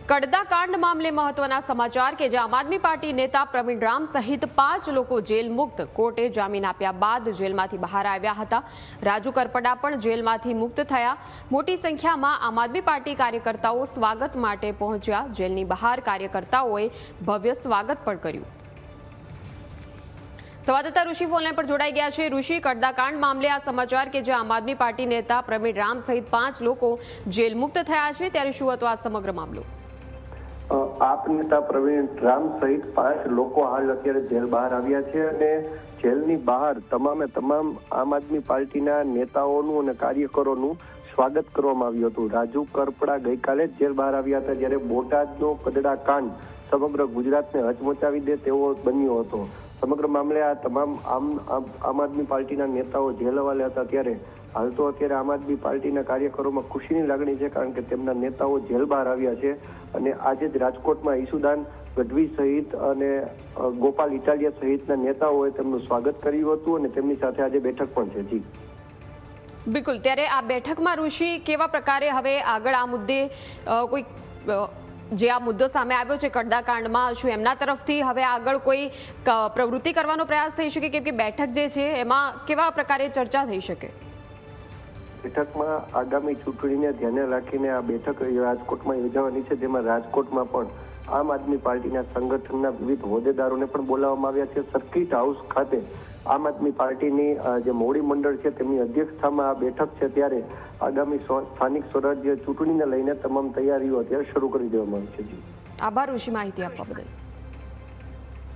કડદાકાંડ મામલે મહત્વના સમાચાર કે જે આમ આદમી પાર્ટી નેતા પ્રવીણ રામ સહિત 5 લોકો જેલ મુક્ત કોર્ટે જામીન આપ્યા બાદ જેલમાંથી બહાર આવ્યા હતા। રાજુ કરપડા પણ જેલમાંથી મુક્ત થયા। મોટી સંખ્યામાં આમ આદમી પાર્ટી કાર્યકર્તાઓ સ્વાગત માટે પહોંચ્યા। જેલની બહાર કાર્યકર્તાઓએ ભવ્ય સ્વાગત પણ કર્યું। સંવાદદાતા ઋષિ ફોનલાઈન પર જોડાઈ ગયા છે। ઋષિ, કડદાકાંડ મામલે આ સમાચાર કે જે આમ આદમી પાર્ટી નેતા પ્રવીણ રામ સહિત 5 લોકો જેલ મુક્ત થયા છે, ત્યારે શું હતો આ સમગ્ર મામલો? આપ નેતા પ્રવીણ રામ સહિત 5 લોકો હાલ અત્યારે જેલ બહાર આવ્યા છે અને જેલની બહાર તમામે તમામ આમ આદમી પાર્ટીના નેતાઓનું અને કાર્યકરોનું સ્વાગત કરવામાં આવ્યું હતું। રાજુ કરપડા ગઈકાલે જ જેલ બહાર આવ્યા હતા, જ્યારે બોટાદનો કડદા કાંડ સમગ્ર ગુજરાતને હચમચાવી દે તેવો બન્યો હતો। સમગ્ર મામલે આ તમામ આમ આદમી પાર્ટીના નેતાઓ જેલ હવાલે હતા, ત્યારે હાલ તો અત્યારે આમ આદમી પાર્ટીના કાર્યકરોમાં ખુશીની લાગણી છે, કારણ કે તેમના નેતાઓ જેલ બહાર આવ્યા છે। અને આજે જ રાજકોટમાં ઈસુદાન ગઢવી સહિત અને ગોપાલ ઇટાલિયા સહિતના નેતાઓએ તેમનું સ્વાગત કર્યું હતું અને તેમની સાથે આજે બેઠક પણ છે। જી બિલકુલ, ત્યારે આ બેઠકમાં ઋષિ કેવા પ્રકારે હવે આગળ આ મુદ્દે કોઈ જે આ મુદ્દો સામે આવ્યો છે કડદાકાંડમાં, શું એમના તરફથી હવે આગળ કોઈ પ્રવૃત્તિ કરવાનો પ્રયાસ થઈ શકે? કેમ કે બેઠક જે છે એમાં કેવા પ્રકારે ચર્ચા થઈ શકે? બેઠકમાં આગામી ચૂંટણીને ધ્યાને રાખીને આ બેઠક રાજકોટમાં યોજાવાની છે, જેમાં રાજકોટમાં પણ આમ આદમી પાર્ટીના સંગઠનના વિવિધ હોદ્દેદારોને પણ બોલાવવામાં આવ્યા છે। સર્કિટ હાઉસ ખાતે આમ આદમી પાર્ટીની જે મોવડી મંડળ છે તેમની અધ્યક્ષતામાં આ બેઠક છે, ત્યારે આગામી સ્થાનિક સ્વરાજ્ય ચૂંટણીને લઈને તમામ તૈયારીઓ અત્યારે શરૂ કરી દેવામાં આવી છે। આભાર ઋષિ, માહિતી આપવા બદલ।